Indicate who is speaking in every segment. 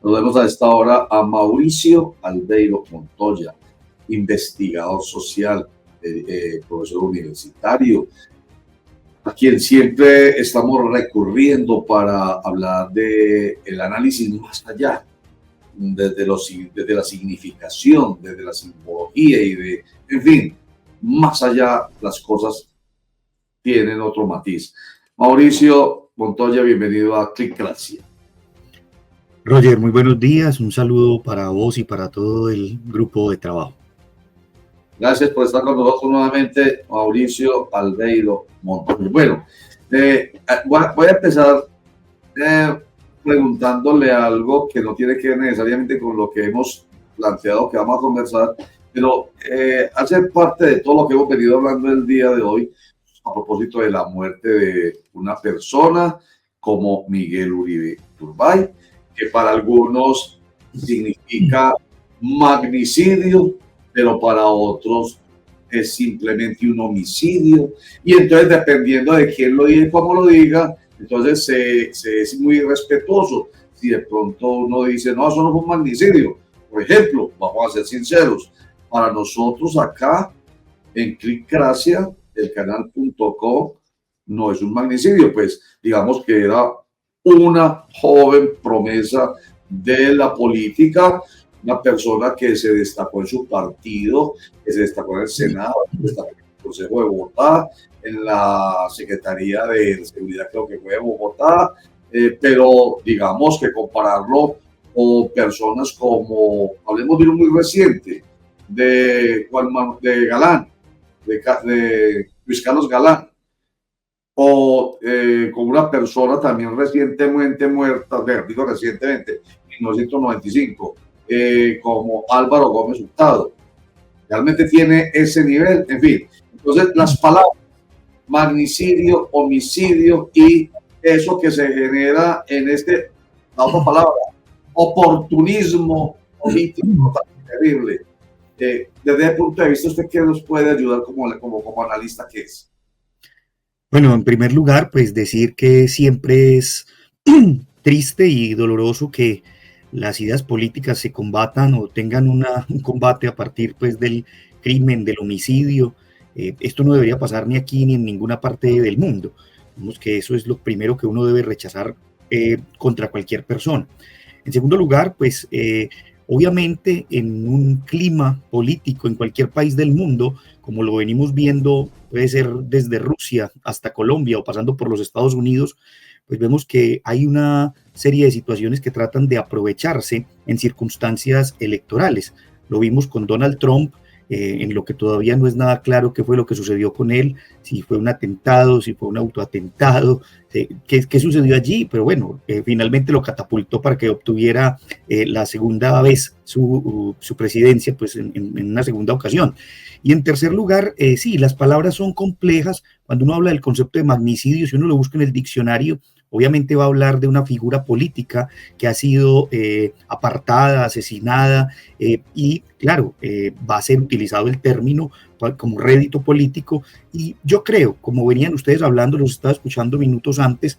Speaker 1: Saludemos a esta hora a Mauricio Albeiro Montoya, investigador social, profesor universitario, a quien siempre estamos recurriendo para hablar del análisis más allá, desde la significación, desde la simbología en fin, más allá las cosas tienen otro matiz. Mauricio Montoya, bienvenido a Clickracia.
Speaker 2: Roger, muy buenos días, un saludo para vos y para todo el grupo de trabajo.
Speaker 1: Gracias por estar con nosotros nuevamente, Mauricio Albeiro Montoya. Bueno, voy a empezar preguntándole algo que no tiene que ver necesariamente con lo que hemos planteado que vamos a conversar, pero hace parte de todo lo que hemos venido hablando el día de hoy a propósito de la muerte de una persona como Miguel Uribe Turbay, que para algunos significa magnicidio, pero para otros es simplemente un homicidio. Y entonces, dependiendo de quién lo diga y cómo lo diga, entonces se es muy respetuoso. Si de pronto uno dice, no, eso no fue un magnicidio. Por ejemplo, vamos a ser sinceros, para nosotros acá en Clickracia, el canal.com, no es un magnicidio, pues digamos que era una joven promesa de la política, una persona que se destacó en su partido, que se destacó en el Senado, que se destacó en el Consejo de Bogotá, en la Secretaría de Seguridad, creo que fue de Bogotá, pero digamos que compararlo con personas como, hablemos de uno muy reciente, de Galán, de Luis Carlos Galán, o con una persona también recientemente muerta, digo recientemente, en 1995, como Álvaro Gómez Hurtado. Realmente tiene ese nivel, en fin. Entonces, las palabras magnicidio, homicidio y eso que se genera en la otra palabra, oportunismo político tan terrible. Desde el punto de vista, ¿usted qué nos puede ayudar como analista que es?
Speaker 2: Bueno, en primer lugar, pues decir que siempre es triste y doloroso que las ideas políticas se combatan o tengan un combate a partir pues del crimen, del homicidio. Esto no debería pasar ni aquí ni en ninguna parte del mundo. Vemos que eso es lo primero que uno debe rechazar contra cualquier persona. En segundo lugar, pues obviamente en un clima político en cualquier país del mundo, como lo venimos viendo, puede ser desde Rusia hasta Colombia o pasando por los Estados Unidos, pues vemos que hay una serie de situaciones que tratan de aprovecharse en circunstancias electorales. Lo vimos con Donald Trump, en lo que todavía no es nada claro qué fue lo que sucedió con él, si fue un atentado, si fue un autoatentado, qué sucedió allí, pero bueno, finalmente lo catapultó para que obtuviera la segunda vez su presidencia, pues en una segunda ocasión. Y en tercer lugar, sí, las palabras son complejas. Cuando uno habla del concepto de magnicidio, si uno lo busca en el diccionario, obviamente va a hablar de una figura política que ha sido apartada, asesinada, y claro, va a ser utilizado el término como rédito político. Y yo creo, como venían ustedes hablando, los estaba escuchando minutos antes,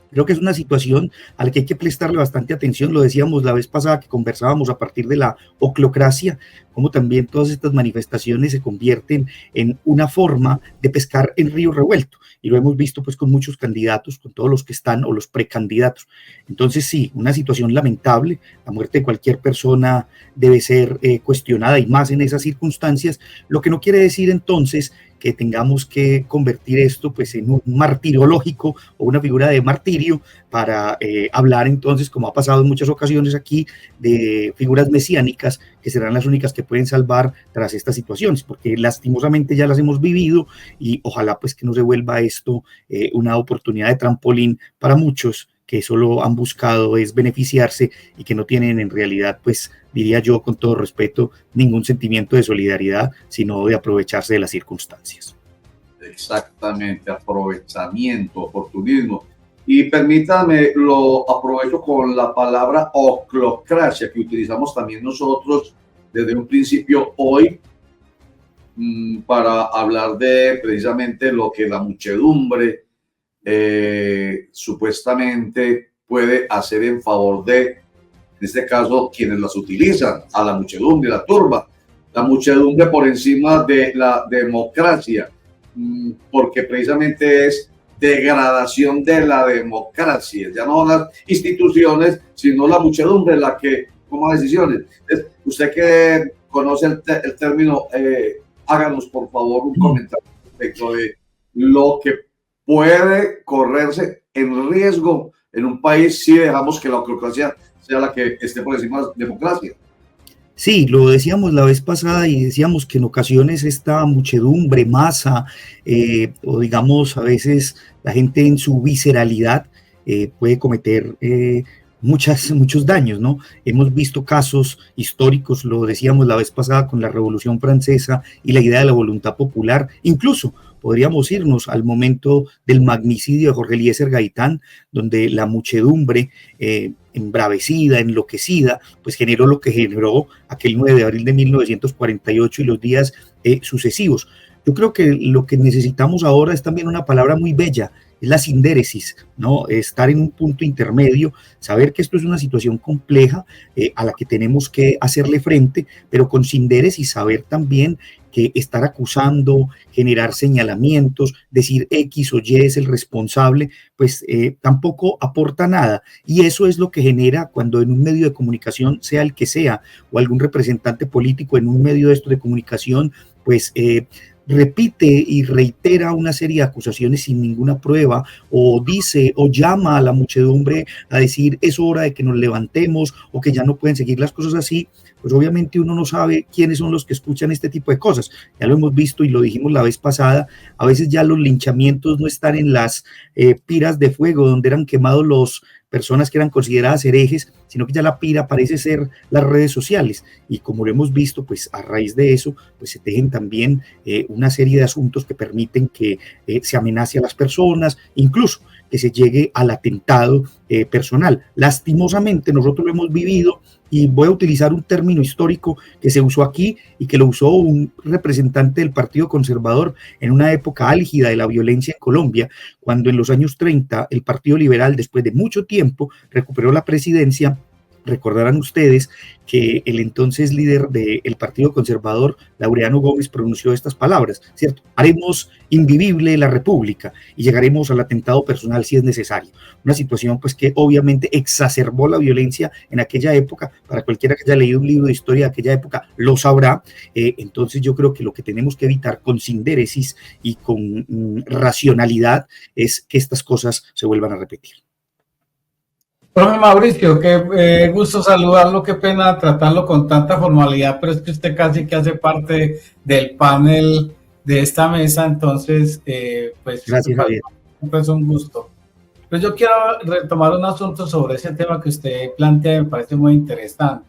Speaker 2: creo que es una situación a la que hay que prestarle bastante atención. Lo decíamos la vez pasada que conversábamos a partir de la oclocracia, como también todas estas manifestaciones se convierten en una forma de pescar en río revuelto. Y lo hemos visto pues con muchos candidatos, con todos los que están o los precandidatos. Entonces sí, una situación lamentable. La muerte de cualquier persona debe ser cuestionada y más en esas circunstancias, lo que no quiere decir entonces que tengamos que convertir esto pues en un martirológico o una figura de martirio para hablar entonces, como ha pasado en muchas ocasiones aquí, de figuras mesiánicas que serán las únicas que pueden salvar tras estas situaciones, porque lastimosamente ya las hemos vivido y ojalá pues que no se vuelva esto una oportunidad de trampolín para muchos que solo han buscado es beneficiarse y que no tienen en realidad, pues diría yo con todo respeto, ningún sentimiento de solidaridad, sino de aprovecharse de las circunstancias.
Speaker 1: Exactamente, aprovechamiento, oportunismo. Y permítame, lo aprovecho con la palabra oclocracia, que utilizamos también nosotros desde un principio hoy, para hablar de precisamente lo que la muchedumbre supuestamente puede hacer en favor de en este caso quienes las utilizan, a la muchedumbre, la turba, la muchedumbre por encima de la democracia, porque precisamente es degradación de la democracia, ya no las instituciones, sino la muchedumbre la que toma decisiones. Usted que conoce el término, háganos por favor un comentario respecto de lo que puede correrse en riesgo en un país si dejamos que la autocracia sea la que esté por encima de la democracia.
Speaker 2: Sí, lo decíamos la vez pasada y decíamos que en ocasiones esta muchedumbre, masa, o digamos a veces la gente en su visceralidad puede cometer muchos daños, ¿no? Hemos visto casos históricos, lo decíamos la vez pasada con la Revolución Francesa y la idea de la voluntad popular, incluso podríamos irnos al momento del magnicidio de Jorge Eliezer Gaitán, donde la muchedumbre embravecida, enloquecida, pues generó lo que generó aquel 9 de abril de 1948 y los días sucesivos. Yo creo que lo que necesitamos ahora es también una palabra muy bella, es la sindéresis, ¿no? Estar en un punto intermedio, saber que esto es una situación compleja a la que tenemos que hacerle frente, pero con sindéresis saber también que estar acusando, generar señalamientos, decir X o Y es el responsable, pues tampoco aporta nada. Y eso es lo que genera cuando en un medio de comunicación, sea el que sea, o algún representante político en un medio de esto de comunicación, pues repite y reitera una serie de acusaciones sin ninguna prueba, o dice o llama a la muchedumbre a decir es hora de que nos levantemos o que ya no pueden seguir las cosas así, pues obviamente uno no sabe quiénes son los que escuchan este tipo de cosas. Ya lo hemos visto y lo dijimos la vez pasada, a veces ya los linchamientos no están en las piras de fuego donde eran quemados los personas que eran consideradas herejes, sino que ya la pira parece ser las redes sociales, y como lo hemos visto, pues a raíz de eso, pues se tejen también una serie de asuntos que permiten que se amenace a las personas, incluso que se llegue al atentado personal. Lastimosamente nosotros lo hemos vivido, y voy a utilizar un término histórico que se usó aquí y que lo usó un representante del Partido Conservador en una época álgida de la violencia en Colombia, cuando en los años 30 el Partido Liberal, después de mucho tiempo, recuperó la presidencia. Recordarán ustedes que el entonces líder del Partido Conservador, Laureano Gómez, pronunció estas palabras, ¿cierto? Haremos invivible la República y llegaremos al atentado personal si es necesario. Una situación pues que obviamente exacerbó la violencia en aquella época. Para cualquiera que haya leído un libro de historia de aquella época lo sabrá. Entonces yo creo que lo que tenemos que evitar con sindéresis y con racionalidad es que estas cosas se vuelvan a repetir.
Speaker 3: Profe Mauricio, qué gusto saludarlo, qué pena tratarlo con tanta formalidad, pero es que usted casi que hace parte del panel de esta mesa, entonces, pues,
Speaker 2: gracias, Javier.
Speaker 3: Es un gusto. Pues yo quiero retomar un asunto sobre ese tema que usted plantea, me parece muy interesante.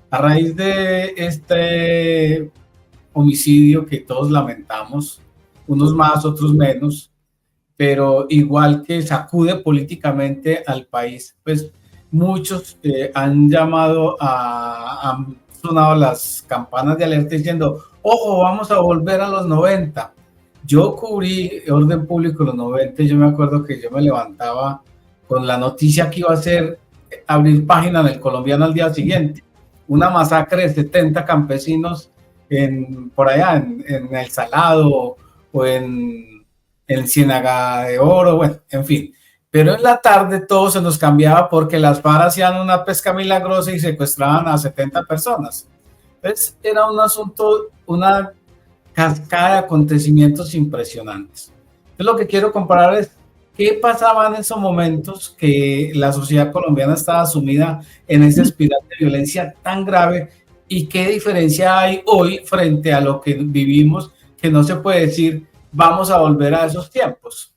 Speaker 3: A raíz de este homicidio que todos lamentamos, unos más, otros menos, pero igual que sacude políticamente al país, pues muchos han llamado han sonado las campanas de alerta diciendo, ojo, vamos a volver a los 90. Yo cubrí orden público en los 90 y yo me acuerdo que yo me levantaba con la noticia que iba a ser abrir página en El Colombiano al día siguiente. Una masacre de 70 campesinos por allá en El Salado o en Ciénaga de Oro, bueno, en fin. Pero en la tarde todo se nos cambiaba porque las FARC hacían una pesca milagrosa y secuestraban a 70 personas. Entonces era un asunto, una cascada de acontecimientos impresionantes. Entonces lo que quiero comparar es qué pasaba en esos momentos que la sociedad colombiana estaba sumida en esa espiral de violencia tan grave y qué diferencia hay hoy frente a lo que vivimos, que no se puede decir vamos a volver a esos tiempos.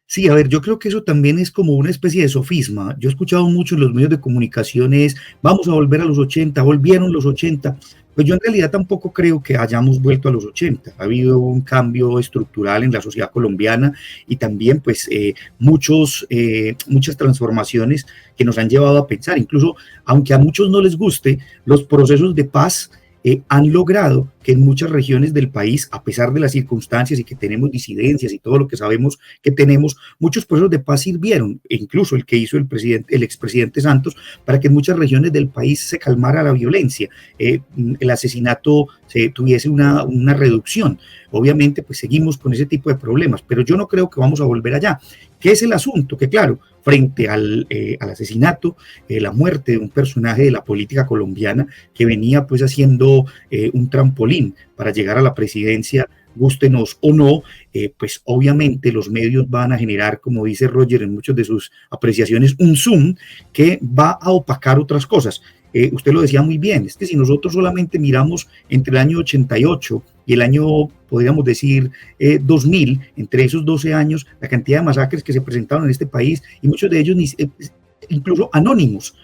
Speaker 2: Sí, a ver, yo creo que eso también es como una especie de sofisma. Yo he escuchado mucho en los medios de comunicaciones, vamos a volver a los 80, volvieron los 80. Pues yo en realidad tampoco creo que hayamos vuelto a los 80. Ha habido un cambio estructural en la sociedad colombiana y también pues muchas transformaciones que nos han llevado a pensar. Incluso, aunque a muchos no les guste, los procesos de paz han logrado que en muchas regiones del país, a pesar de las circunstancias y que tenemos disidencias y todo lo que sabemos que tenemos, muchos procesos de paz sirvieron, e incluso el que hizo el expresidente Santos, para que en muchas regiones del país se calmara la violencia, el asesinato se tuviese una reducción. Obviamente, pues seguimos con ese tipo de problemas, pero yo no creo que vamos a volver allá. ¿Qué es el asunto? Que claro, frente al asesinato, la muerte de un personaje de la política colombiana que venía pues haciendo un trampolín para llegar a la presidencia, gústenos o no, pues obviamente los medios van a generar, como dice Roger en muchas de sus apreciaciones, un zoom que va a opacar otras cosas. Usted lo decía muy bien, es que si nosotros solamente miramos entre el año 88 y el año, podríamos decir, 2000, entre esos 12 años, la cantidad de masacres que se presentaron en este país, y muchos de ellos incluso anónimos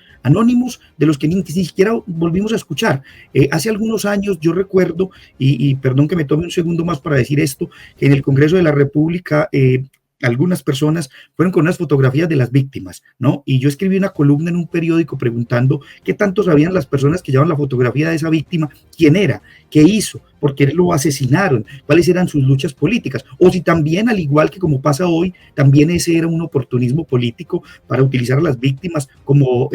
Speaker 2: de los que ni siquiera volvimos a escuchar. Hace algunos años yo recuerdo, y perdón que me tome un segundo más para decir esto, que en el Congreso de la República algunas personas fueron con unas fotografías de las víctimas, ¿no? Y yo escribí una columna en un periódico preguntando qué tanto sabían las personas que llevaban la fotografía de esa víctima, quién era, qué hizo, por qué lo asesinaron, cuáles eran sus luchas políticas, o si también, al igual que como pasa hoy, también ese era un oportunismo político para utilizar a las víctimas como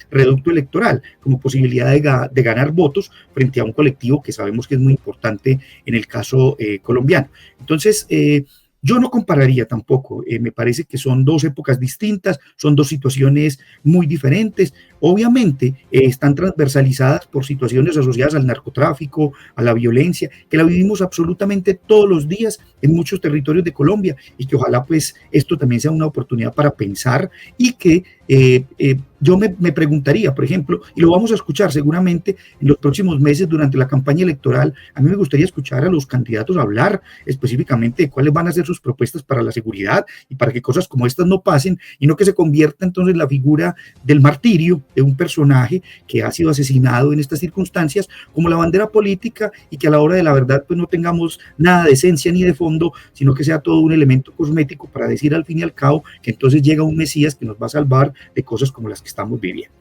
Speaker 2: reducto electoral, como posibilidad de ganar votos frente a un colectivo que sabemos que es muy importante en el caso colombiano. Entonces, yo no compararía tampoco, me parece que son dos épocas distintas, son dos situaciones muy diferentes, obviamente están transversalizadas por situaciones asociadas al narcotráfico, a la violencia, que la vivimos absolutamente todos los días en muchos territorios de Colombia, y que ojalá pues esto también sea una oportunidad para pensar, y que yo me preguntaría, por ejemplo, y lo vamos a escuchar seguramente en los próximos meses durante la campaña electoral, a mí me gustaría escuchar a los candidatos hablar específicamente de cuáles van a ser sus propuestas para la seguridad y para que cosas como estas no pasen, y no que se convierta entonces la figura del martirio de un personaje que ha sido asesinado en estas circunstancias como la bandera política, y que a la hora de la verdad pues no tengamos nada de esencia ni de fondo, sino que sea todo un elemento cosmético para decir al fin y al cabo que entonces llega un Mesías que nos va a salvar de cosas como las que estamos viviendo.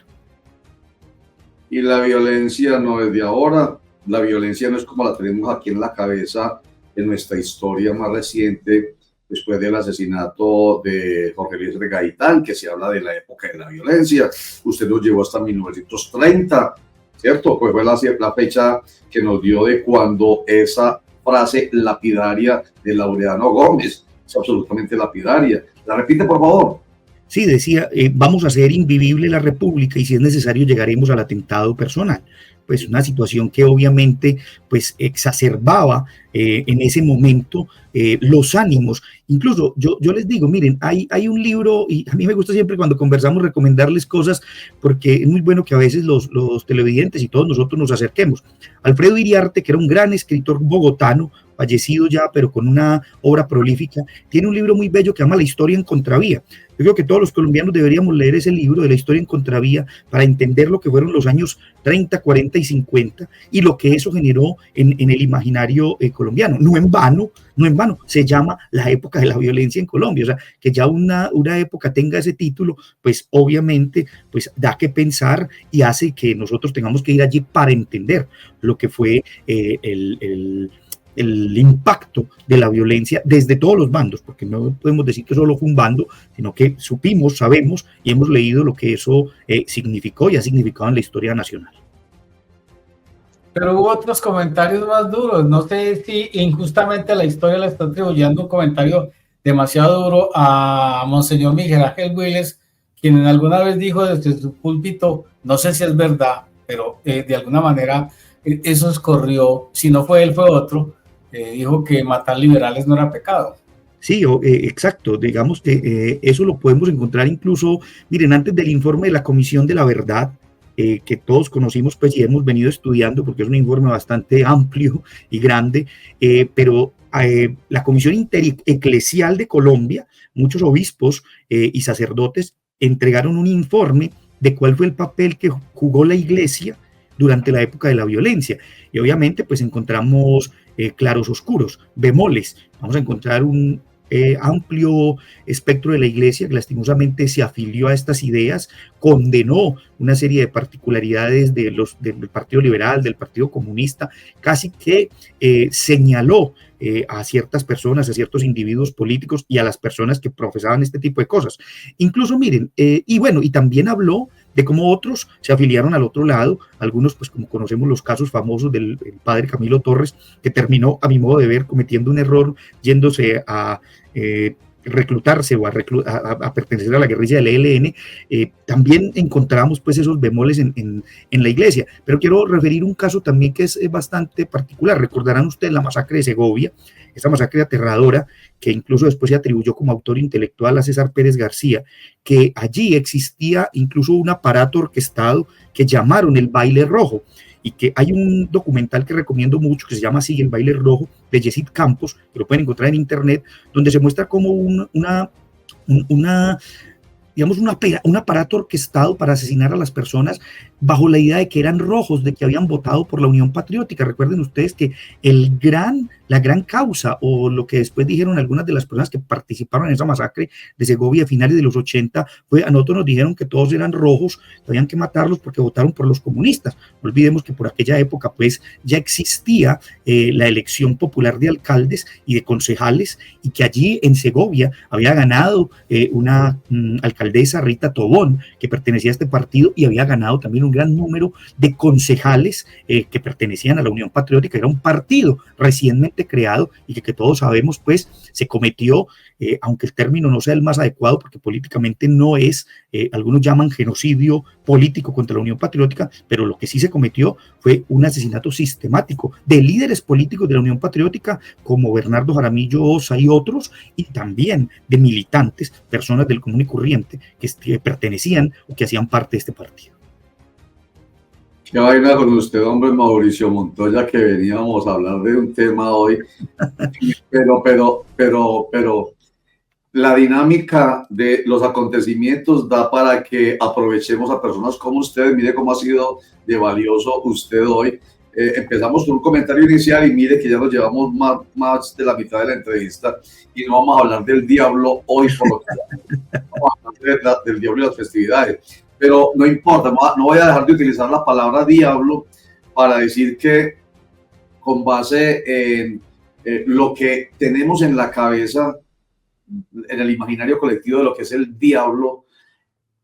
Speaker 1: Y la violencia no es de ahora, la violencia no es como la tenemos aquí en la cabeza en nuestra historia más reciente, después del asesinato de Jorge Eliezer Gaitán, que se habla de la época de la violencia. Usted nos llevó hasta 1930, ¿cierto? Pues fue la fecha que nos dio de cuando esa frase lapidaria de Laureano Gómez, es absolutamente lapidaria. ¿La repite, por favor?
Speaker 2: Sí, decía, vamos a hacer invivible la República y si es necesario llegaremos al atentado personal. Pues una situación que obviamente pues exacerbaba en ese momento los ánimos. Incluso yo les digo, miren, hay un libro, y a mí me gusta siempre cuando conversamos recomendarles cosas, porque es muy bueno que a veces los televidentes y todos nosotros nos acerquemos. Alfredo Iriarte, que era un gran escritor bogotano, fallecido ya, pero con una obra prolífica, tiene un libro muy bello que se llama La historia en contravía. Yo creo que todos los colombianos deberíamos leer ese libro de La historia en contravía para entender lo que fueron los años 30, 40 y 50 y lo que eso generó en el imaginario colombiano. No en vano, se llama la época de la violencia en Colombia. O sea, que ya una época tenga ese título, pues obviamente pues da que pensar y hace que nosotros tengamos que ir allí para entender lo que fue el impacto de la violencia desde todos los bandos, porque no podemos decir que solo fue un bando, sino que supimos, sabemos y hemos leído lo que eso significó y ha significado en la historia nacional.
Speaker 3: Pero hubo otros comentarios más duros. No sé si injustamente la historia le está atribuyendo un comentario demasiado duro a Monseñor Miguel Ángel Willes, quien en alguna vez dijo desde su púlpito, no sé si es verdad, pero de alguna manera eso escorrió, si no fue él fue otro, dijo que matar liberales no era pecado.
Speaker 2: Sí, exacto, digamos que eso lo podemos encontrar incluso, miren, antes del informe de la Comisión de la Verdad, que todos conocimos pues y hemos venido estudiando porque es un informe bastante amplio y grande, pero la Comisión Intereclesial de Colombia, muchos obispos y sacerdotes entregaron un informe de cuál fue el papel que jugó la Iglesia durante la época de la violencia, y obviamente pues encontramos claros oscuros, bemoles. Vamos a encontrar amplio espectro de la Iglesia que lastimosamente se afilió a estas ideas, condenó una serie de particularidades del Partido Liberal, del Partido Comunista, casi que señaló a ciertas personas, a ciertos individuos políticos y a las personas que profesaban este tipo de cosas. Incluso, miren, y bueno, y también habló de cómo otros se afiliaron al otro lado, algunos, pues como conocemos los casos famosos del padre Camilo Torres, que terminó, a mi modo de ver, cometiendo un error, yéndose a reclutarse o a pertenecer a la guerrilla del ELN. También encontramos pues esos bemoles en la Iglesia, pero quiero referir un caso también que es bastante particular. Recordarán ustedes la masacre de Segovia, esa masacre aterradora que incluso después se atribuyó como autor intelectual a César Pérez García, que allí existía incluso un aparato orquestado que llamaron el baile rojo, y que hay un documental que recomiendo mucho que se llama así, El baile rojo, de Yesid Campos, que lo pueden encontrar en internet, donde se muestra como digamos, un aparato orquestado para asesinar a las personas bajo la idea de que eran rojos, de que habían votado por la Unión Patriótica. Recuerden ustedes que la gran causa, o lo que después dijeron algunas de las personas que participaron en esa masacre de Segovia a finales de los 80, fue: a nosotros nos dijeron que todos eran rojos, que habían que matarlos porque votaron por los comunistas. No olvidemos que por aquella época pues ya existía la elección popular de alcaldes y de concejales, y que allí en Segovia había ganado una alcaldesa, Rita Tobón, que pertenecía a este partido, y había ganado también un gran número de concejales que pertenecían a la Unión Patriótica. Era un partido recientemente creado y que todos sabemos pues se cometió, aunque el término no sea el más adecuado porque políticamente no es, algunos llaman genocidio político contra la Unión Patriótica, pero lo que sí se cometió fue un asesinato sistemático de líderes políticos de la Unión Patriótica como Bernardo Jaramillo Ossa y otros, y también de militantes, personas del común y corriente que pertenecían o que hacían parte de este partido.
Speaker 1: Qué vaina con usted, hombre, Mauricio Montoya, que veníamos a hablar de un tema hoy, pero la dinámica de los acontecimientos da para que aprovechemos a personas como ustedes. Mire cómo ha sido de valioso usted hoy. Empezamos con un comentario inicial y mire que ya nos llevamos más de la mitad de la entrevista y no vamos a hablar del diablo hoy, por lo que vamos a hablar del diablo y las festividades. Pero no importa, no voy a dejar de utilizar la palabra diablo para decir que, con base en lo que tenemos en la cabeza, en el imaginario colectivo de lo que es el diablo,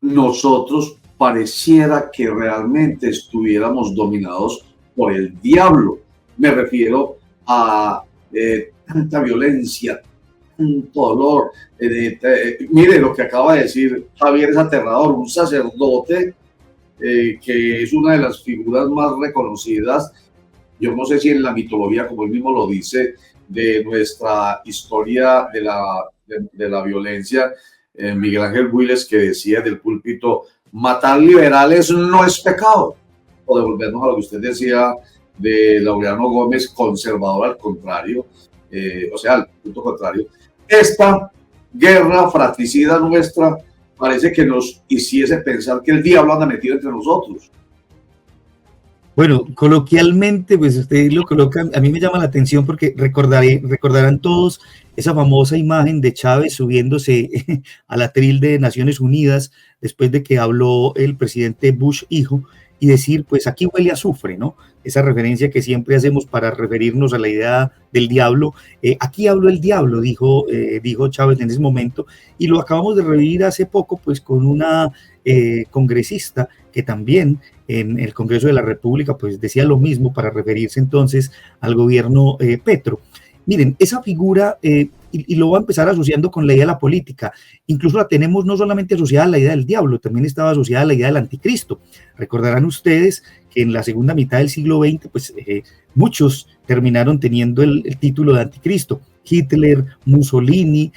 Speaker 1: nosotros pareciera que realmente estuviéramos dominados por el diablo. Me refiero a tanta violencia, tanto dolor. Mire lo que acaba de decir Javier, es aterrador. Un sacerdote que es una de las figuras más reconocidas, yo no sé si en la mitología, como él mismo lo dice, de nuestra historia de la violencia, Miguel Ángel Builes, que decía del púlpito: matar liberales no es pecado. O devolvernos a lo que usted decía de Laureano Gómez, conservador al contrario, o sea, al punto contrario. Esta guerra fratricida nuestra parece que nos hiciese pensar que el diablo anda metido entre nosotros.
Speaker 2: Bueno, coloquialmente, pues usted lo coloca, a mí me llama la atención porque recordarán todos esa famosa imagen de Chávez subiéndose al atril de Naciones Unidas después de que habló el presidente Bush hijo, y decir, pues aquí huele a azufre, ¿no? Esa referencia que siempre hacemos para referirnos a la idea del diablo. Aquí habló el diablo, dijo Chávez en ese momento, y lo acabamos de revivir hace poco, pues con una congresista que también en el Congreso de la República, pues decía lo mismo para referirse entonces al gobierno Petro. Miren, esa figura, y lo voy a empezar asociando con la idea de la política, incluso la tenemos no solamente asociada a la idea del diablo, también estaba asociada a la idea del anticristo. Recordarán ustedes que en la segunda mitad del siglo XX, pues muchos terminaron teniendo el título de anticristo. Hitler, Mussolini,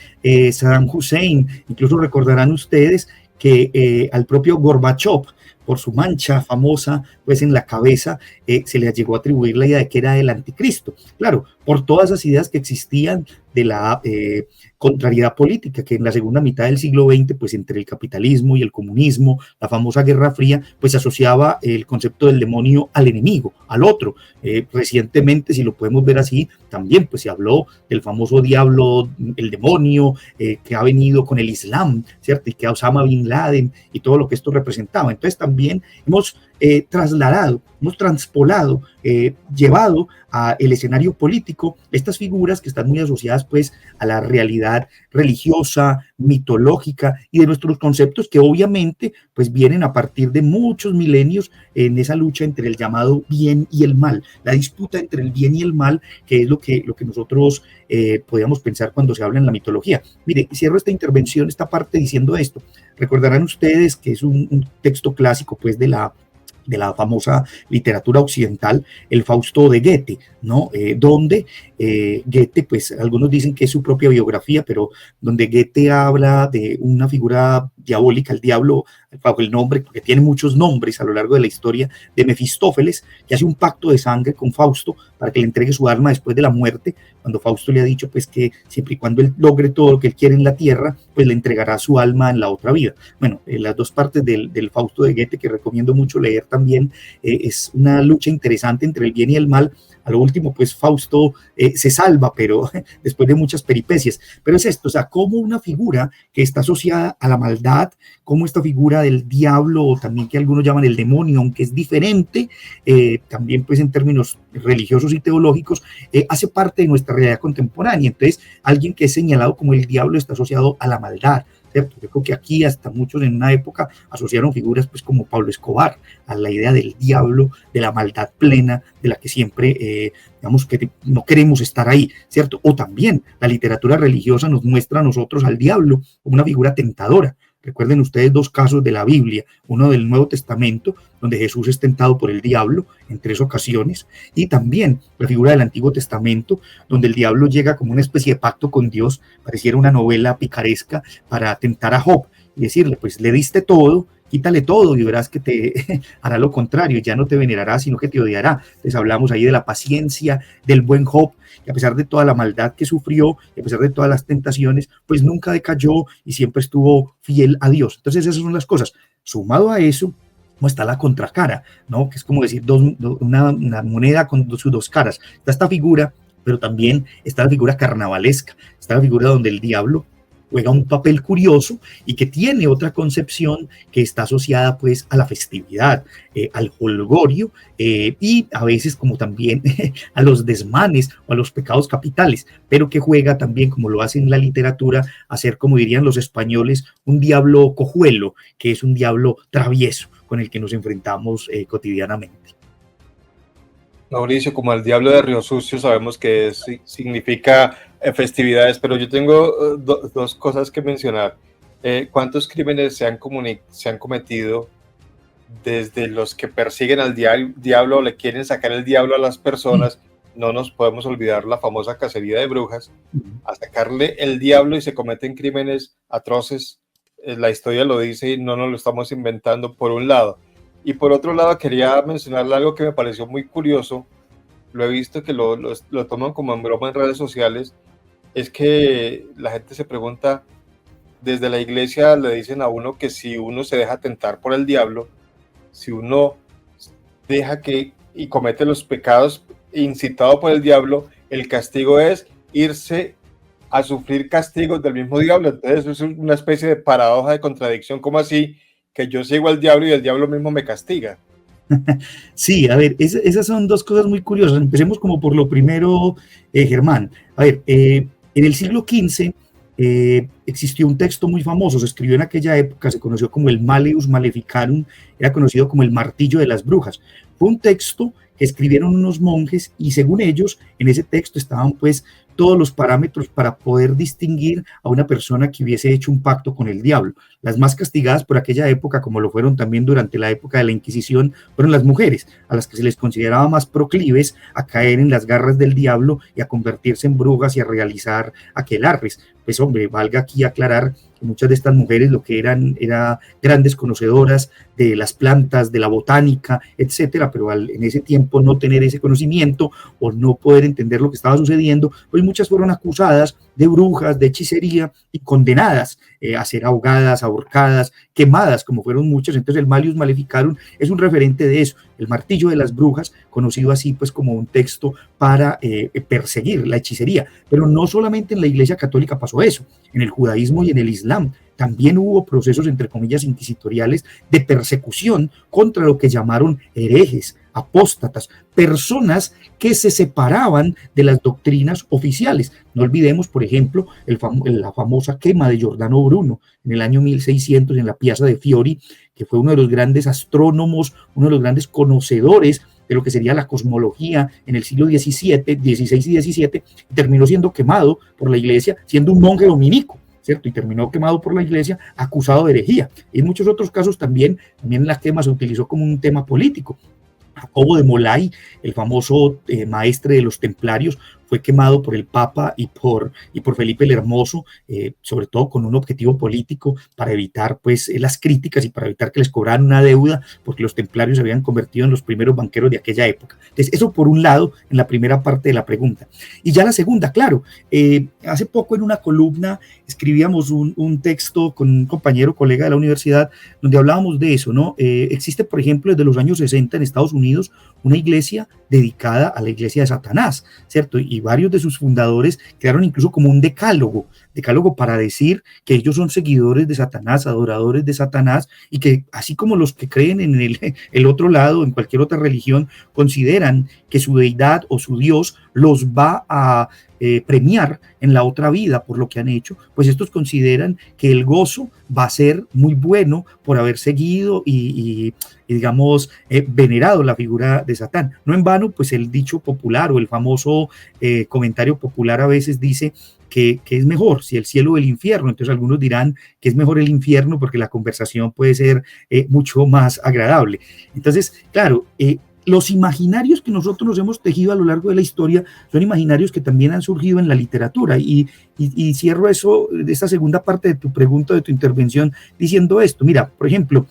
Speaker 2: Saddam Hussein, incluso recordarán ustedes que al propio Gorbachev, por su mancha famosa pues en la cabeza, se le llegó a atribuir la idea de que era el anticristo. Claro, por todas esas ideas que existían de la contrariedad política, que en la segunda mitad del siglo XX, pues entre el capitalismo y el comunismo, la famosa Guerra Fría, pues asociaba el concepto del demonio al enemigo, al otro. Recientemente, si lo podemos ver así, también pues se habló del famoso diablo, el demonio, que ha venido con el Islam, ¿cierto? Y que Osama Bin Laden y todo lo que esto representaba. Entonces también hemos trasladado, hemos transpolado, llevado al escenario político estas figuras que están muy asociadas pues a la realidad religiosa, mitológica y de nuestros conceptos que obviamente pues vienen a partir de muchos milenios en esa lucha entre el llamado bien y el mal, la disputa entre el bien y el mal, que es lo que nosotros podíamos pensar cuando se habla en la mitología. Mire, cierro esta intervención, esta parte diciendo esto. Recordarán ustedes que es un texto clásico pues de la famosa literatura occidental, el Fausto de Goethe, ¿no? Donde Goethe, pues algunos dicen que es su propia biografía, pero donde Goethe habla de una figura diabólica, el diablo, bajo el nombre, porque tiene muchos nombres a lo largo de la historia, de Mefistófeles, que hace un pacto de sangre con Fausto para que le entregue su alma después de la muerte, cuando Fausto le ha dicho pues que siempre y cuando él logre todo lo que él quiere en la tierra, pues le entregará su alma en la otra vida. Bueno, las dos partes del Fausto de Goethe, que recomiendo mucho leer también, es una lucha interesante entre el bien y el mal. A lo último, pues Fausto se salva, pero después de muchas peripecias. Pero es esto, o sea, como una figura que está asociada a la maldad, como esta figura del diablo, o también que algunos llaman el demonio, aunque es diferente, también pues en términos religiosos y teológicos, hace parte de nuestra realidad contemporánea. Entonces, alguien que es señalado como el diablo está asociado a la maldad, ¿cierto? Yo creo que aquí hasta muchos en una época asociaron figuras pues como Pablo Escobar a la idea del diablo, de la maldad plena, de la que siempre, digamos que no queremos estar ahí, ¿cierto? O también la literatura religiosa nos muestra a nosotros al diablo como una figura tentadora. Recuerden ustedes dos casos de la Biblia, uno del Nuevo Testamento, donde Jesús es tentado por el diablo en 3 ocasiones, y también la figura del Antiguo Testamento, donde el diablo llega como una especie de pacto con Dios, pareciera una novela picaresca, para tentar a Job y decirle, pues le diste todo, quítale todo y verás que te hará lo contrario, ya no te venerará, sino que te odiará. Entonces hablamos ahí de la paciencia del buen Job, que a pesar de toda la maldad que sufrió, y a pesar de todas las tentaciones, pues nunca decayó y siempre estuvo fiel a Dios. Entonces esas son las cosas. Sumado a eso, como está la contracara, ¿no? Que es como decir una moneda con sus dos caras. Está esta figura, pero también está la figura carnavalesca, está la figura donde el diablo juega un papel curioso y que tiene otra concepción que está asociada pues a la festividad, al jolgorio y a veces como también a los desmanes o a los pecados capitales, pero que juega también, como lo hace en la literatura, a ser, como dirían los españoles, un diablo cojuelo, que es un diablo travieso con el que nos enfrentamos cotidianamente.
Speaker 4: Mauricio, como el diablo de Río Sucio, sabemos que significa festividades, pero yo tengo dos cosas que mencionar. ¿Cuántos crímenes se han cometido desde los que persiguen al diablo o le quieren sacar el diablo a las personas? No nos podemos olvidar la famosa cacería de brujas, a sacarle el diablo y se cometen crímenes atroces. La historia lo dice y no nos lo estamos inventando, por un lado. Y por otro lado, quería mencionarle algo que me pareció muy curioso. Lo he visto que lo toman como en broma en redes sociales. Es que la gente se pregunta, desde la iglesia le dicen a uno que si uno se deja tentar por el diablo, si uno deja y comete los pecados incitado por el diablo, el castigo es irse a sufrir castigos del mismo diablo. Entonces eso es una especie de paradoja, de contradicción. ¿Cómo así? Que yo sigo al diablo y el diablo mismo me castiga.
Speaker 2: Sí, a ver, esas son dos cosas muy curiosas. Empecemos como por lo primero, Germán. A ver, en el siglo XV existió un texto muy famoso, se escribió en aquella época, se conoció como el Malleus Maleficarum, era conocido como el martillo de las brujas. Fue un texto que escribieron unos monjes y según ellos, en ese texto estaban pues todos los parámetros para poder distinguir a una persona que hubiese hecho un pacto con el diablo. Las más castigadas por aquella época, como lo fueron también durante la época de la Inquisición, fueron las mujeres, a las que se les consideraba más proclives a caer en las garras del diablo y a convertirse en brujas y a realizar aquelarres. Pues hombre, valga aquí aclarar que muchas de estas mujeres lo que eran grandes conocedoras de las plantas, de la botánica, etcétera, pero en ese tiempo no tener ese conocimiento o no poder entender lo que estaba sucediendo, pues muchas fueron acusadas de brujas, de hechicería y condenadas a ser ahogadas, ahorcadas, quemadas, como fueron muchas. Entonces el Malleus Maleficarum es un referente de eso, el martillo de las brujas, conocido así pues como un texto para perseguir la hechicería. Pero no solamente en la Iglesia Católica pasó eso, en el judaísmo y en el Islam también hubo procesos, entre comillas, inquisitoriales de persecución contra lo que llamaron herejes, apóstatas, personas que se separaban de las doctrinas oficiales. No olvidemos, por ejemplo, la famosa quema de Giordano Bruno en el año 1600 en la Piazza de Fiori, que fue uno de los grandes astrónomos, uno de los grandes conocedores de lo que sería la cosmología en el siglo XVI y XVII, terminó siendo quemado por la iglesia, siendo un monje dominico, ¿cierto? Y terminó quemado por la iglesia, acusado de herejía. Y en muchos otros casos también la quema se utilizó como un tema político. Jacobo de Molay, el famoso maestre de los templarios, fue quemado por el Papa y por Felipe el Hermoso, sobre todo con un objetivo político para evitar pues las críticas y para evitar que les cobraran una deuda, porque los templarios se habían convertido en los primeros banqueros de aquella época. Entonces, eso por un lado, en la primera parte de la pregunta. Y ya la segunda, claro, hace poco en una columna escribíamos un texto con un compañero, colega de la universidad, donde hablábamos de eso, ¿no? Existe, por ejemplo, desde los años 60 en Estados Unidos, una iglesia dedicada a la iglesia de Satanás, ¿cierto? Y varios de sus fundadores crearon incluso como un decálogo para decir que ellos son seguidores de Satanás, adoradores de Satanás, y que así como los que creen en el otro lado, en cualquier otra religión, consideran que su deidad o su Dios los va a premiar en la otra vida por lo que han hecho, pues estos consideran que el gozo va a ser muy bueno por haber seguido y digamos, venerado la figura de Satán. No en vano, pues el dicho popular o el famoso comentario popular a veces dice que es mejor, si el cielo o el infierno. Entonces algunos dirán que es mejor el infierno porque la conversación puede ser mucho más agradable. Entonces, claro, los imaginarios que nosotros nos hemos tejido a lo largo de la historia son imaginarios que también han surgido en la literatura, y cierro eso, de esta segunda parte de tu pregunta, de tu intervención, diciendo esto. Mira, por ejemplo,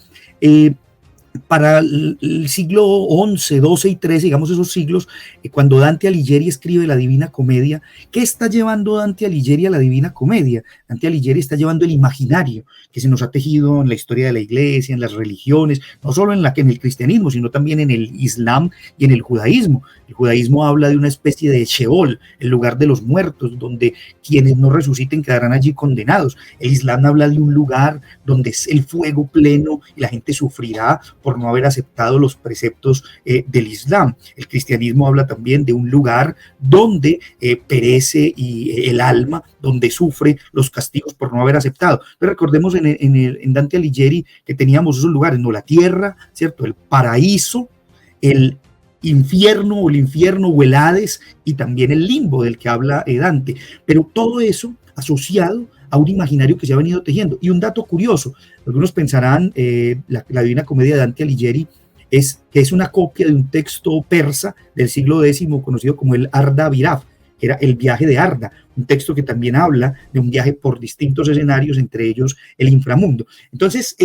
Speaker 2: para el siglo XI, XII y XIII, digamos esos siglos, cuando Dante Alighieri escribe la Divina Comedia, ¿qué está llevando Dante Alighieri a la Divina Comedia? Dante Alighieri está llevando el imaginario que se nos ha tejido en la historia de la iglesia, en las religiones, no solo en el cristianismo, sino también en el islam y en el judaísmo. El judaísmo habla de una especie de Sheol, el lugar de los muertos, donde quienes no resuciten quedarán allí condenados. El islam habla de un lugar donde es el fuego pleno y la gente sufrirá por no haber aceptado los preceptos del Islam. El cristianismo habla también de un lugar donde perece el alma, donde sufre los castigos por no haber aceptado. Pero recordemos en Dante Alighieri que teníamos esos lugares, ¿no? La tierra, ¿cierto? El paraíso, el infierno o el Hades, y también el limbo del que habla Dante. Pero todo eso asociado a un imaginario que se ha venido tejiendo. Y un dato curioso, algunos pensarán la Divina Comedia de Dante Alighieri que es una copia de un texto persa del siglo X conocido como el Arda Viraf, que era el viaje de Arda, un texto que también habla de un viaje por distintos escenarios, entre ellos el inframundo. Entonces,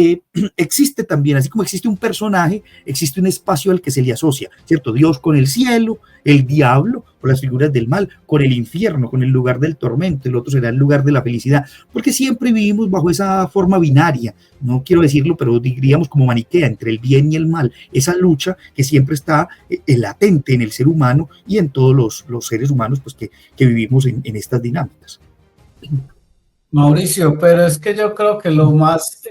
Speaker 2: existe también, así como existe un personaje, existe un espacio al que se le asocia, ¿cierto? Dios con el cielo, el diablo con las figuras del mal, con el infierno, con el lugar del tormento, el otro será el lugar de la felicidad, porque siempre vivimos bajo esa forma binaria, no quiero decirlo, pero diríamos como maniquea, entre el bien y el mal, esa lucha que siempre está latente en el ser humano y en todos los seres humanos pues, que vivimos en estas dinámicas.
Speaker 3: Mauricio, pero es que yo creo que lo más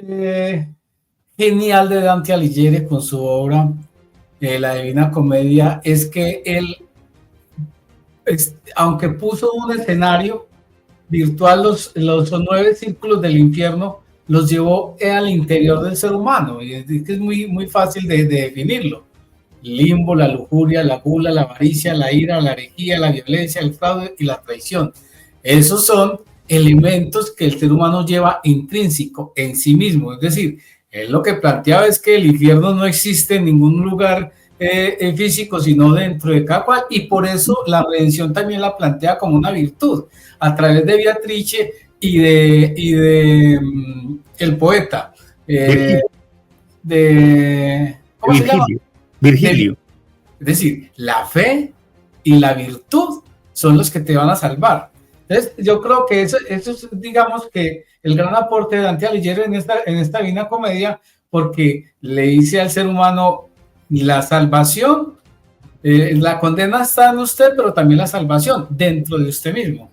Speaker 3: genial de Dante Alighieri con su obra La Divina Comedia es que él, aunque puso un escenario virtual, los 9 círculos del infierno los llevó al interior del ser humano, y es muy, muy fácil de definirlo. limbo, la lujuria, la gula, la avaricia, la ira, la herejía, la violencia, el fraude y la traición. Esos son elementos que el ser humano lleva intrínseco en sí mismo. Es decir, él lo que planteaba es que el infierno no existe en ningún lugar físico, sino dentro de cada cual, y por eso la redención también la plantea como una virtud, a través de Beatrice y de el poeta, ¿cómo se llama?
Speaker 2: Virgilio.
Speaker 3: Es decir, la fe y la virtud son los que te van a salvar. Entonces, yo creo que eso es, digamos, que el gran aporte de Dante Alighieri en esta Divina Comedia, porque le dice al ser humano, la salvación, la condena está en usted, pero también la salvación dentro de usted mismo.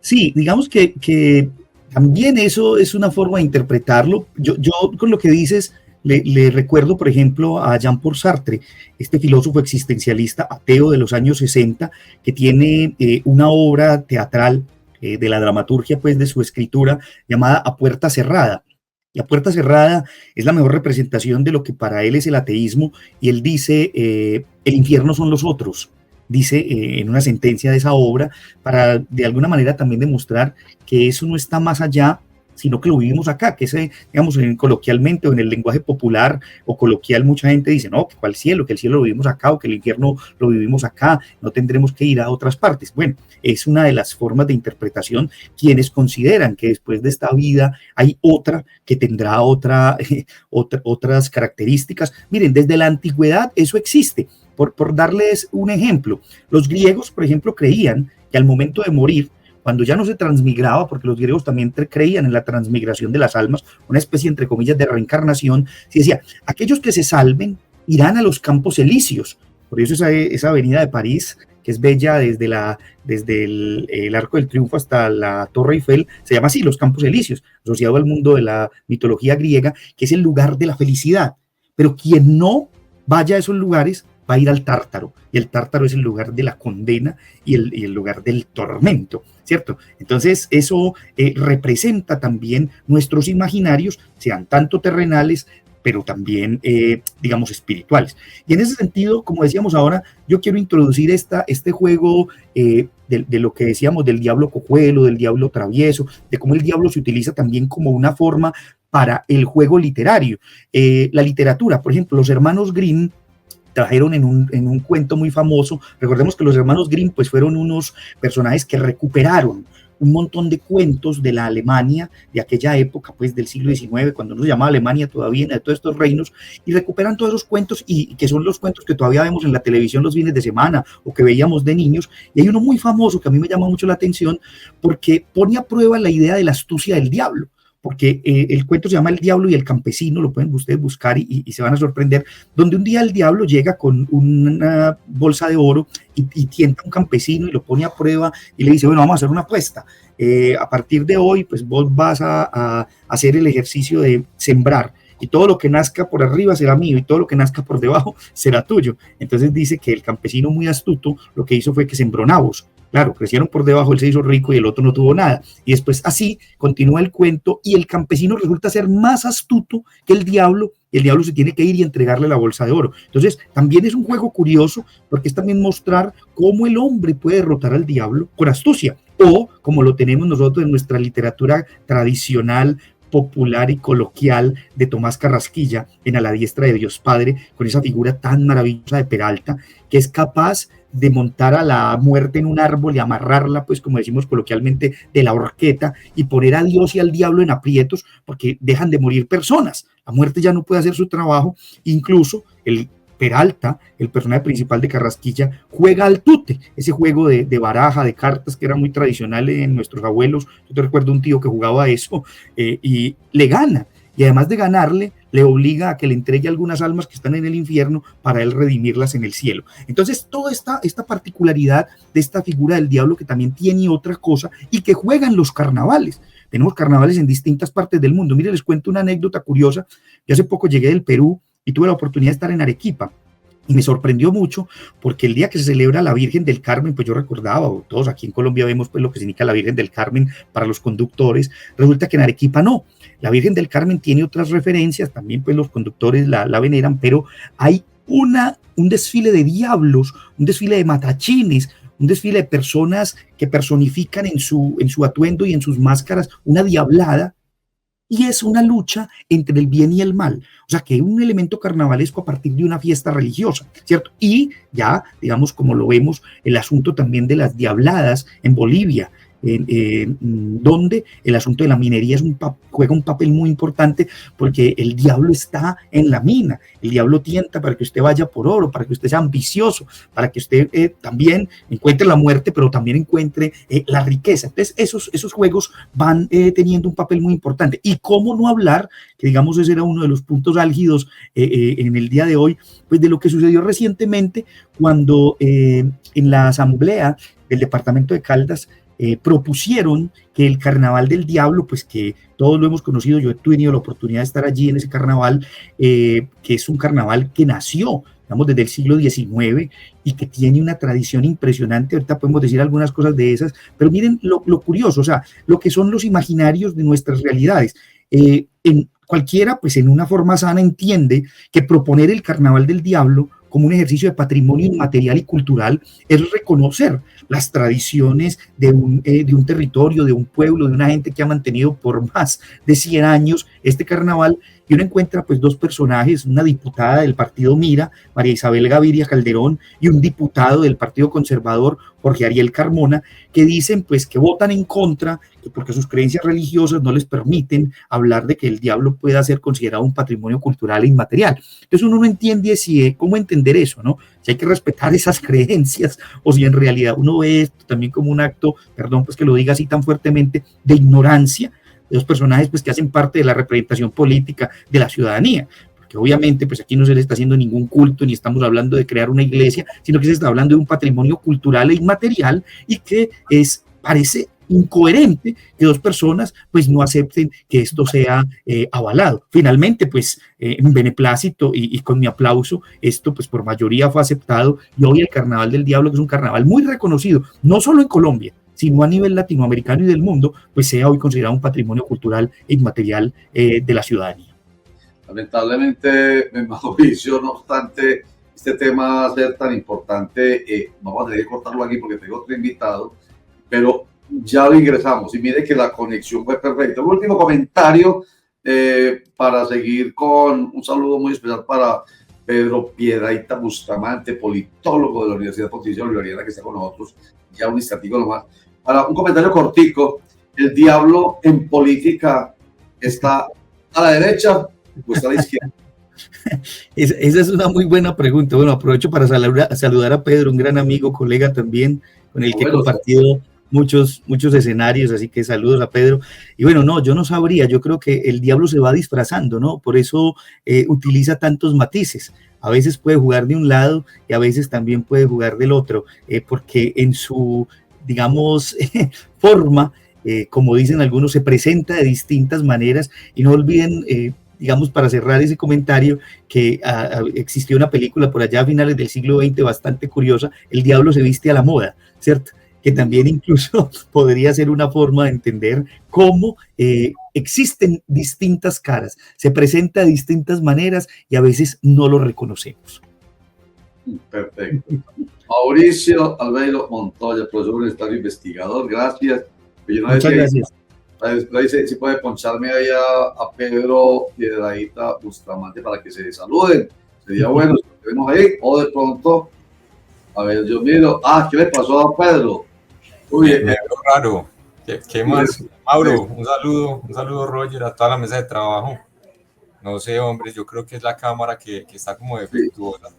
Speaker 2: Sí, digamos que también eso es una forma de interpretarlo. Yo con lo que dices, le recuerdo, por ejemplo, a Jean-Paul Sartre, este filósofo existencialista ateo de los años 60, que tiene una obra teatral de la dramaturgia, pues, de su escritura, llamada A Puerta Cerrada. Y A Puerta Cerrada es la mejor representación de lo que para él es el ateísmo, y él dice, el infierno son los otros, dice en una sentencia de esa obra, para de alguna manera también demostrar que eso no está más allá, sino que lo vivimos acá, que ese, digamos, coloquialmente o en el lenguaje popular o coloquial, mucha gente dice, no, que cuál cielo, que el cielo lo vivimos acá o que el infierno lo vivimos acá, no tendremos que ir a otras partes. Bueno, es una de las formas de interpretación, quienes consideran que después de esta vida hay otra que tendrá otras características. Miren, desde la antigüedad eso existe. Por darles un ejemplo, los griegos, por ejemplo, creían que al momento de morir, cuando ya no se transmigraba, porque los griegos también creían en la transmigración de las almas, una especie, entre comillas, de reencarnación, se decía, aquellos que se salven irán a los campos elíseos. Por eso esa avenida de París, que es bella desde el Arco del Triunfo hasta la Torre Eiffel, se llama así, los Campos Elíseos, asociado al mundo de la mitología griega, que es el lugar de la felicidad. Pero quien no vaya a esos lugares va a ir al Tártaro, y el Tártaro es el lugar de la condena y el lugar del tormento, ¿cierto? Entonces eso representa también nuestros imaginarios, sean tanto terrenales, pero también, digamos, espirituales. Y en ese sentido, como decíamos ahora, yo quiero introducir este juego de lo que decíamos del diablo cojuelo, del diablo travieso, de cómo el diablo se utiliza también como una forma para el juego literario. La literatura, por ejemplo, los hermanos Grimm trajeron en un cuento muy famoso. Recordemos que los hermanos Grimm pues fueron unos personajes que recuperaron un montón de cuentos de la Alemania de aquella época, pues del siglo XIX, cuando no se llamaba Alemania todavía, de todos estos reinos, y recuperan todos esos cuentos, y que son los cuentos que todavía vemos en la televisión los fines de semana, o que veíamos de niños. Y hay uno muy famoso que a mí me llama mucho la atención, porque pone a prueba la idea de la astucia del diablo, porque el cuento se llama El Diablo y el Campesino, lo pueden ustedes buscar y se van a sorprender, donde un día el diablo llega con una bolsa de oro y tienta a un campesino y lo pone a prueba y le dice, bueno, vamos a hacer una apuesta, a partir de hoy pues vos vas a hacer el ejercicio de sembrar, y todo lo que nazca por arriba será mío y todo lo que nazca por debajo será tuyo. Entonces dice que el campesino, muy astuto, lo que hizo fue que sembró nabos. Claro, crecieron por debajo, él se hizo rico y el otro no tuvo nada. Y después así continúa el cuento y el campesino resulta ser más astuto que el diablo, y el diablo se tiene que ir y entregarle la bolsa de oro. Entonces también es un juego curioso, porque es también mostrar cómo el hombre puede derrotar al diablo con astucia, o como lo tenemos nosotros en nuestra literatura tradicional, popular y coloquial de Tomás Carrasquilla en A la diestra de Dios Padre, con esa figura tan maravillosa de Peralta, que es capaz de montar a la muerte en un árbol y amarrarla, pues como decimos coloquialmente, de la horqueta, y poner a Dios y al diablo en aprietos, porque dejan de morir personas. La muerte ya no puede hacer su trabajo. Incluso el Peralta, el personaje principal de Carrasquilla, juega al tute, ese juego de baraja, de cartas que era muy tradicional en nuestros abuelos. Yo te recuerdo un tío que jugaba eso, y le gana, y además de ganarle, le obliga a que le entregue algunas almas que están en el infierno para él redimirlas en el cielo. Entonces, toda esta particularidad de esta figura del diablo, que también tiene otra cosa y que juega en los carnavales. Tenemos carnavales en distintas partes del mundo. Mire, les cuento una anécdota curiosa. Yo hace poco llegué del Perú y tuve la oportunidad de estar en Arequipa. Y me sorprendió mucho, porque el día que se celebra la Virgen del Carmen, pues yo recordaba, o todos aquí en Colombia vemos pues lo que significa la Virgen del Carmen para los conductores. Resulta que en Arequipa no. La Virgen del Carmen tiene otras referencias, también pues los conductores la veneran, pero hay un desfile de diablos, un desfile de matachines, un desfile de personas que personifican en su atuendo y en sus máscaras una diablada, y es una lucha entre el bien y el mal. O sea, que hay un elemento carnavalesco a partir de una fiesta religiosa, ¿cierto? Y ya, digamos, como lo vemos, el asunto también de las diabladas en Bolivia, donde el asunto de la minería juega un papel muy importante, porque el diablo está en la mina, el diablo tienta para que usted vaya por oro, para que usted sea ambicioso, para que usted también encuentre la muerte, pero también encuentre la riqueza. Entonces esos juegos van teniendo un papel muy importante. Y cómo no hablar, que digamos ese era uno de los puntos álgidos en el día de hoy, pues de lo que sucedió recientemente cuando en la asamblea del departamento de Caldas propusieron que el Carnaval del Diablo, pues que todos lo hemos conocido, yo he tenido la oportunidad de estar allí en ese carnaval, que es un carnaval que nació, digamos, desde el siglo XIX y que tiene una tradición impresionante. Ahorita podemos decir algunas cosas de esas, pero miren lo curioso, o sea, lo que son los imaginarios de nuestras realidades. En cualquiera, pues en una forma sana, entiende que proponer el Carnaval del Diablo como un ejercicio de patrimonio inmaterial y cultural es reconocer las tradiciones de un territorio, de un pueblo, de una gente que ha mantenido por más de 100 años este carnaval. Y uno encuentra pues dos personajes, una diputada del partido Mira, María Isabel Gaviria Calderón, y un diputado del Partido Conservador, Jorge Ariel Carmona, que dicen pues que votan en contra, que porque sus creencias religiosas no les permiten hablar de que el diablo pueda ser considerado un patrimonio cultural e inmaterial. Entonces uno no entiende cómo entender eso, ¿no? Si hay que respetar esas creencias o si en realidad uno ve esto también como un acto, perdón pues que lo diga así tan fuertemente, de ignorancia de los personajes pues que hacen parte de la representación política de la ciudadanía, porque obviamente pues aquí no se le está haciendo ningún culto ni estamos hablando de crear una iglesia, sino que se está hablando de un patrimonio cultural e inmaterial y que parece incoherente que dos personas pues no acepten que esto sea avalado. Finalmente pues en beneplácito y con mi aplauso esto pues por mayoría fue aceptado y hoy el Carnaval del Diablo, que es un carnaval muy reconocido no solo en Colombia sino a nivel latinoamericano y del mundo, pues sea hoy considerado un patrimonio cultural e inmaterial de la ciudadanía.
Speaker 1: Lamentablemente, Mauricio, no obstante este tema ser tan importante, vamos a tener que cortarlo aquí porque tengo otro invitado, pero ya lo ingresamos y mire que la conexión fue perfecta. Un último comentario para seguir con un saludo muy especial para Pedro Piedrahita Bustamante, politólogo de la Universidad Pontificia Bolivariana, que está con nosotros ya un instantico nomás. Para un comentario cortico, ¿el diablo en política está a la derecha o está a la izquierda?
Speaker 2: Esa es una muy buena pregunta. Bueno, aprovecho para saludar a Pedro, un gran amigo, colega también, con el que he compartido muchos escenarios, así que saludos a Pedro. Y bueno, no, yo no sabría, yo creo que el diablo se va disfrazando, ¿no? Por eso utiliza tantos matices. A veces puede jugar de un lado y a veces también puede jugar del otro, porque en su, digamos, forma, como dicen algunos, se presenta de distintas maneras. Y no olviden, digamos, para cerrar ese comentario, que existió una película por allá a finales del siglo XX bastante curiosa, El diablo se viste a la moda, ¿cierto? Que también incluso podría ser una forma de entender cómo existen distintas caras, se presenta de distintas maneras y a veces no lo reconocemos.
Speaker 1: Perfecto. Mauricio Albeiro Montoya, profesor universitario investigador, gracias.
Speaker 2: Muchas gracias.
Speaker 1: Dice, si puede poncharme ahí a Pedro Piedrahita Bustamante para que se saluden. Sería bueno si lo tenemos ahí, o de pronto, a ver, yo miro, ¿qué le pasó a Pedro?
Speaker 5: Uy, me veo raro. ¿Qué más? Mauro, un saludo Roger, a toda la mesa de trabajo. No sé, hombre, yo creo que es la cámara que está como defectuosa.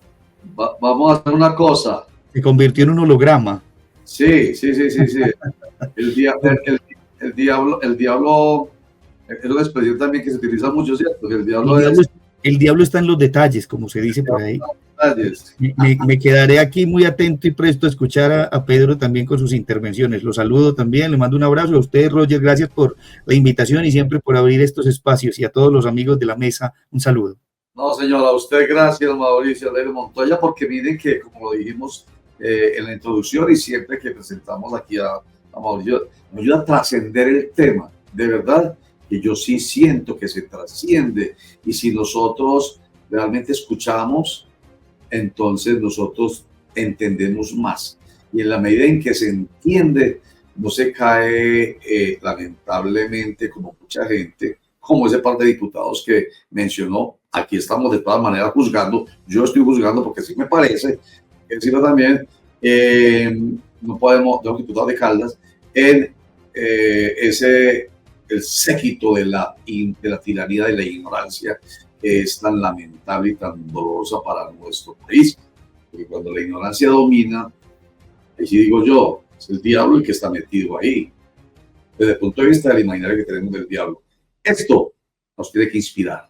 Speaker 1: Vamos a hacer una cosa.
Speaker 2: Se convirtió en un holograma.
Speaker 1: Sí. El diablo es una expresión también que se utiliza mucho, ¿cierto?
Speaker 2: El diablo está en los detalles, como se dice por ahí. Me quedaré aquí muy atento y presto a escuchar a Pedro también con sus intervenciones. Lo saludo también, le mando un abrazo a ustedes, Roger, gracias por la invitación y siempre por abrir estos espacios, y a todos los amigos de la mesa, un saludo.
Speaker 1: No, señor, a usted gracias, Mauricio Albeiro Montoya, porque miren que, como lo dijimos en la introducción y siempre que presentamos aquí a Mauricio, nos ayuda a trascender el tema. De verdad que yo sí siento que se trasciende, y si nosotros realmente escuchamos entonces nosotros entendemos más. Y en la medida en que se entiende, no se cae lamentablemente, como mucha gente, como ese par de diputados que mencionó. Aquí estamos de todas maneras juzgando, yo estoy juzgando porque sí me parece, que decirlo también, no podemos, de los diputados de Caldas, en el séquito de la tiranía de la ignorancia, que es tan lamentable y tan dolorosa para nuestro país. Porque cuando la ignorancia domina, así digo yo, es el diablo el que está metido ahí. Desde el punto de vista del imaginario que tenemos del diablo. Esto nos tiene que inspirar.